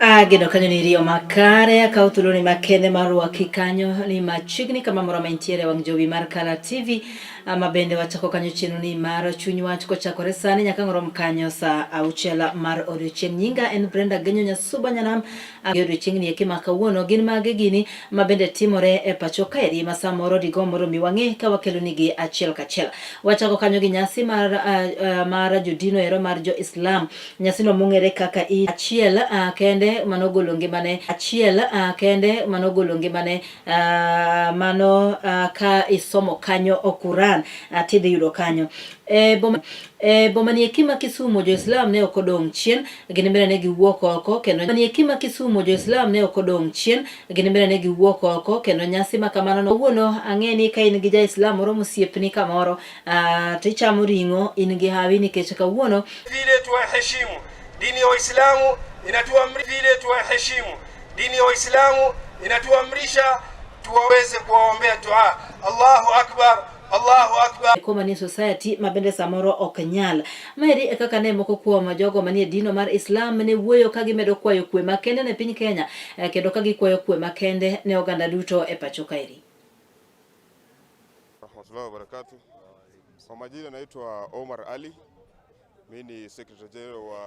Ageno kanyo ni rio makare akautulu ni makende marua kikanyo ni machigni kama moro maintiere wang jowi mar Kala TV ama bende wachako kanyo chino ni mar chuny wach kochakore sani nyaka ngorom kanyo sa auchiel mar odiochieng'. Nyinga en Brenda Genyo Nyasuba Nyanam. Odiochieng' ni eki ma kawuono gin mage gini ma bende timore e pacho kaeri ma samoro digomoro miwang'e ka wakelo nigi achiel kachiel. Wachako kanyo gi nyasi mar jodino ero mar jo Islam. Nyasi no mong'ere kaka achiel kende manogolo ngimane mano ka isomo kanyo Quran tidhi yudo kanyo boma ni ekima Kisumu jo Islam ne okodong chien gini mbele ne giwuok oko kendo ni ekima Kisumu jo Islam ne okodong chien gini mbele ne giwuok oko kendo nyasi makamano no wuono ang'eni ka in gi ja Islam moro mosiepni kamoro tichamo ring'o in gi hawi nikech kawuono vile tuheshimu dini ya Uislamu inatuamrisha tuwaweze kuwaombea dua. Allahu Akbar, Allahu Akbar. Komani society mabende samoro ok nyal. Maeri e kaka ne moko kuom jogo manie dino mar Islam ne wuoyo ka gimedo kwayo kwe makende ne piny Kenya kendo ka gikwayo kwe makende ne oganda duto e pacho kaeri. Rahmatullahi wa barakatuh. Kwa majina naitwa Omar Ali. Mimi ni Secretary General wa